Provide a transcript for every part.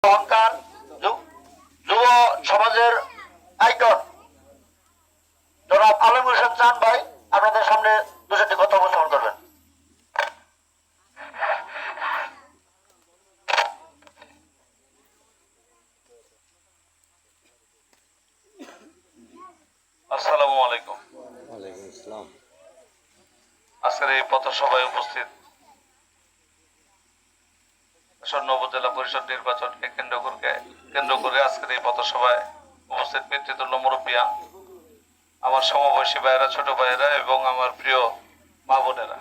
অহংকার, যুব সমাজের আইকন জনাব আলম হোসেন চান ভাই আপনাদের সামনে দু চারটি কথা উপস্থাপন করবেন। আসসালামু আলাইকুম। ওয়ালাইকুম আসসালাম। আজকের এই পথসভায় উপস্থিত আসন্ন উপজেলা পরিষদ নির্বাচনকে কেন্দ্র করে আজকের এই পথসভায় উপস্থিত পিতৃতুল্য মুরব্বিয়ান, আমার সমবয়সী ভাইয়েরা, ছোট ভাইয়েরা এবং আমার প্রিয় মা বোনেরা,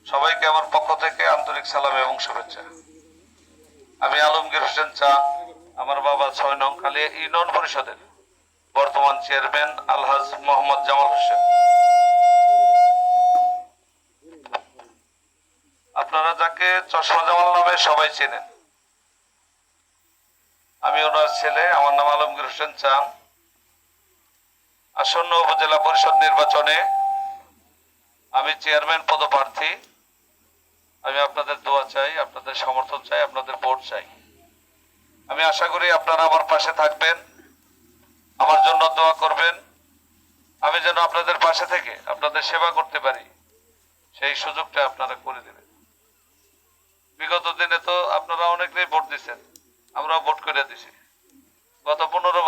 সবাইকে আমার পক্ষ থেকে আন্তরিক সালাম এবং শুভেচ্ছা। আমি আলমগীর হোসেন চান, আমার বাবা ৬ নং কালিয়া ইউনিয়ন পরিষদের বর্তমান চেয়ারম্যান আলহাজ মোহাম্মদ জামাল হোসেন। আপনারা যাকে চশমা জামাল নামে সবাই চেনেন, আমি ওনার ছেলে। আমার নাম আলমগীর হোসেন চান। আসন্ন উপজেলা পরিষদ নির্বাচনে আমি চেয়ারম্যান পদপ্রার্থী। আমি আপনাদের দোয়া চাই, আপনাদের সমর্থন চাই, আপনাদের ভোট চাই। আমি আশা করি আপনারা আমার পাশে থাকবেন, আমার জন্য দোয়া করবেন। আমি যেন আপনাদের পাশে থেকে আপনাদের সেবা করতে পারি, সেই সুযোগটা আপনারা করে দেবেন। বিগত দিনে তো আপনারা অনেকেই ভোট দিচ্ছেন, আমরাও ভোট করে দিছি। গত 15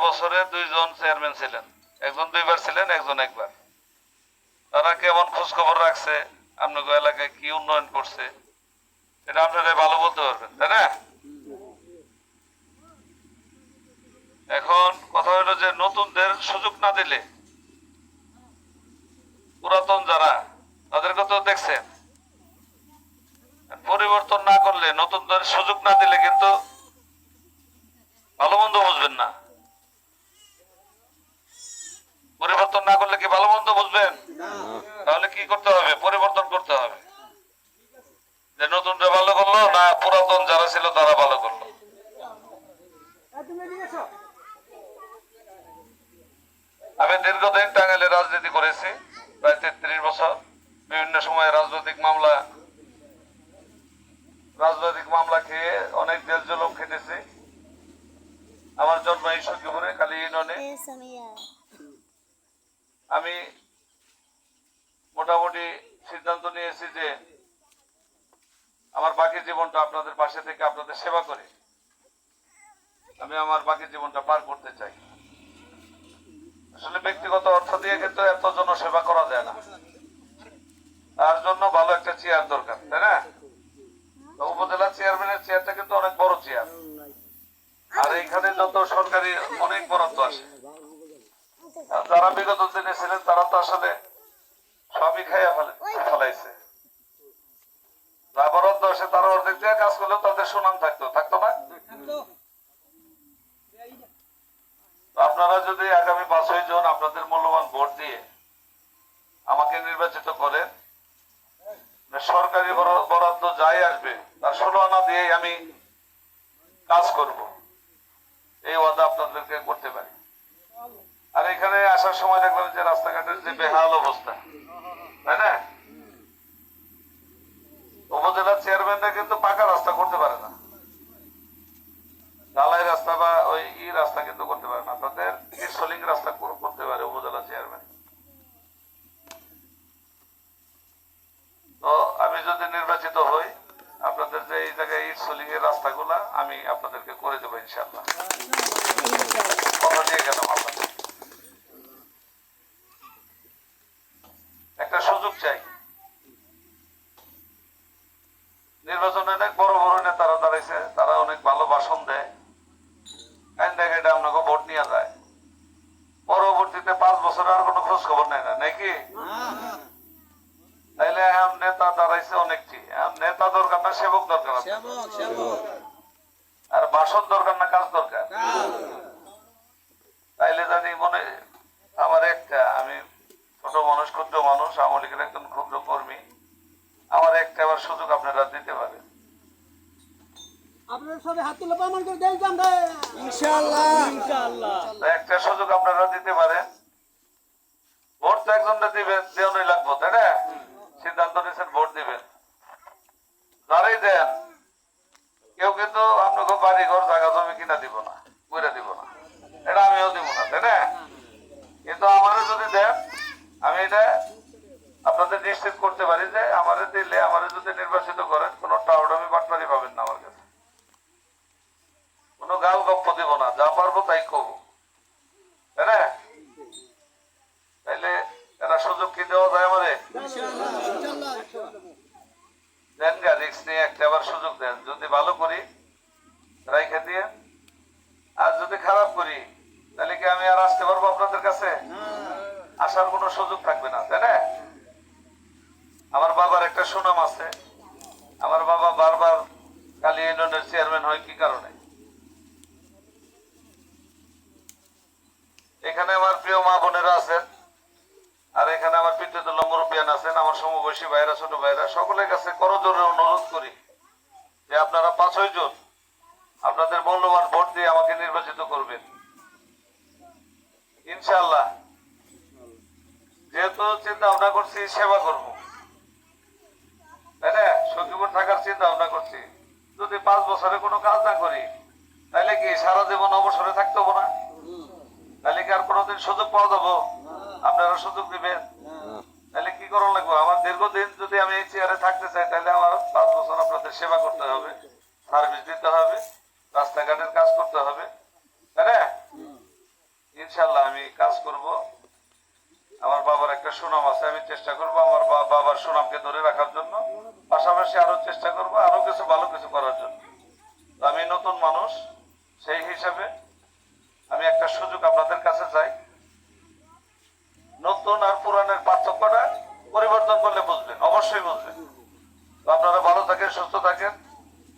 বছরে 2জন চেয়ারম্যান ছিলেন, একজন 2বার ছিলেন, একজন 1বার। তারা কেমন খোঁজ খবর রাখছে, আপনাদের এলাকায় কি উন্নয়ন করছে, এটা আপনারা ভালো বলতে পারবেন, তাই না? এখন কথা হলো যে নতুনদের সুযোগ না দিলে পুরাতন যারা, তাদেরকে তো দেখছেন, পরিবর্তন না করলে, নতুনদের সুযোগ না দিলে কিন্তু ভালো মন্দ বুঝবেন না। পরিবর্তন না করলে কি ভালো মন্দ বুঝবেন? তাহলে কি করতে হবে? পরিবর্তন করতে হবে। যে নতুনরা ভালো করলো না পুরাতন যারা ছিল তারা ভালো করলো। আমি দীর্ঘদিন টাঙ্গাইলে রাজনীতি করেছি, প্রায় 33 বছর। বিভিন্ন সময় রাজনৈতিক মামলা খেয়ে অনেক জেল জুলুম খেটেছি। আমার জন্ম এই সখীপুরে কালী ইউনিয়নে। আমি মোটামুটি সিদ্ধান্ত নিয়েছি যে আমার বাকি জীবনটা আপনাদের পাশে থেকে আপনাদের সেবা করে আমি আমার বাকি জীবনটা পার করতে চাই। আসলে ব্যক্তিগত অর্থ দিয়ে কিন্তু এত জনসেবা করা যায় না, তার জন্য ভালো একটা চেয়ার দরকার, তাই না? উপজেলা চেয়ারম্যানের চেয়ারটা কিন্তু অনেক বড় চেয়ার, আর এইখানে যত সরকারি অনেক বরাদ্দ আসে। যারা বিগত দিনে ছিলেন তারা তো আসলে সবই খাইয়া ফেলাইছে। যা বরাদ্দ আসে তারা অর্ধেক দিয়ে কাজ করলেও তাদের সুনাম থাকতো না। আপনারা যদি আগামী 5ই জুন আপনাদের মূল্যবান ভোট দিয়ে আমাকে নির্বাচিত করেন, সরকারি বরাদ্দ যাই আসবে তার 16 আনা দিয়ে আমি কাজ করব, এই ওয়াদা আপনাদেরকে করতে পারি। আর এখানে আসার সময় দেখলাম যে রাস্তাঘাটের যে বেহাল অবস্থা, তাই না? উপজেলা চেয়ারম্যানরা কিন্তু পাকা রাস্তা করতে পারে না, ঢালাই রাস্তা বা ওই রাস্তা কিন্তু করতে পারে না, তাদের সলিং রাস্তা করতে পারে উপজেলা চেয়ারম্যান। তো আমি যদি নির্বাচিত হই, আপনাদের যে এই জায়গায় ইট সলিং এর রাস্তাগুলা আমি আপনাদেরকে করে দেবো ইনশাআল্লাহ। কথা দিয়ে গেলাম আপনাদের। একটা সুযোগ চাই। নির্বাচনে অনেক বড় বড় নেতারা দাঁড়াইছে, তারা অনেক ভালো ভাষণ দেয়, এটা আপনাকে ভোট নিয়ে যায়, পরবর্তীতে 5 বছর আর কোনো খোঁজ খবর নেয় না, নাকি? তাইলে এখন নেতা দাঁড়াইছে অনেকটি, নেতা দরকার না সেবক দরকার, আর ভাষণ দরকার না কাজ দরকার। তাইলে জানি মনে আমার একটা, আমি ছোট মানুষ, ক্ষুদ্র মানুষ, আওয়ামী লীগের একজন ক্ষুদ্র কর্মী, আমার একটা আবার সুযোগ আপনারা দিতে পারেন। একটা সুযোগ আপনারা দিতে পারেন। ভোট তো একজনটা দিবেন, দেওয়াই লাগবো, তাই না? সিদ্ধান্ত নিয়েছেন ভোট দিবেন, যারাই দেন কেউ কিন্তু আপনাকে বাড়ি ঘর জায়গা জমি কিনা দিব না, কইরা দিব না, এটা আমিও দিব না, তাই না? কিন্তু আমারও যদি দেন, আমি এটা আপনাদের নিশ্চিত করতে পারি যে আমারে দিলে, আমারে যদি নির্বাচিত করেন, কোনো টাউডামি বাটপারি পাবেন না আমার কাছে। কোনো গাল গপ্প দিব না, যা পারবো তাই করবো, তাই না? তাইলে এরা সুযোগ কি দেওয়া যায় আমারে? দেন গা, রিস্ক নিয়ে একটা আবার সুযোগ দেন। যদি ভালো করি রাইখে দিয়ে, আর যদি খারাপ করি তাহলে কি আমি আর আসতে পারবো আপনাদের কাছে? আসার কোনো সুযোগ থাকবে না, তাই না? আমার বাবার একটা সুনাম আছে। আমার বাবা বারবার কালী ইউনিয়নের চেয়ারম্যান হয় কি কারণে? এখানে আমার প্রিয় মা বোনেরা আছেন, আর এখানে আমার পিতৃতুল্য মুরব্বিয়ান আছেন, আমার সমবয়সী ভাইরা, ছোট ভাইরা, সকলের কাছে করজোরে অনুরোধ করি যে আপনারা 5-6 জন আপনাদের মূল্যবান ভোট দিয়ে আমাকে নির্বাচিত করবেন ইনশাআল্লাহ। যেহেতু চিন্তা ভাবনা করছি সেবা করব, তাই না? সখীপুর থাকার চিন্তা ভাবনা করছি। যদি 5 বছরে কোনো কাজ না করি তাহলে কি সারা জীবন অবসরে থাকতে হবো না? তাহলে কি আর কোনোদিন সুযোগ পাওয়া যাবো? আপনারা সুযোগ দিবেন? তাহলে কি করা লাগবে? আমার দীর্ঘদিন যদি আমি এই চেয়ারে থাকতে চাই তাহলে আমার 5 বছর আপনাদের সেবা করতে হবে, সার্ভিস দিতে হবে, রাস্তাঘাটের কাজ করতে হবে, তাই না? ইনশাল্লাহ আমি কাজ করব। আমার বাবার একটা সুনাম আছে, আমি চেষ্টা করব আমার বাবার সুনামকে ধরে রাখার জন্য, পাশাপাশি আরো চেষ্টা করব আরো কিছু ভালো কিছু করার জন্য। তো আমি নতুন মানুষ, সেই হিসাবে আমি একটা সুযোগ আপনাদের কাছে চাই। নতুন আর পুরানের পার্থক্যটা পরিবর্তন করলে বুঝবেন, অবশ্যই বুঝবেন। তো আপনারা ভালো থাকেন, সুস্থ থাকেন।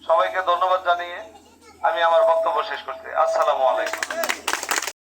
সবাইকে ধন্যবাদ জানিয়ে আমি আমার বক্তব্য শেষ করছি। আসসালামু আলাইকুম।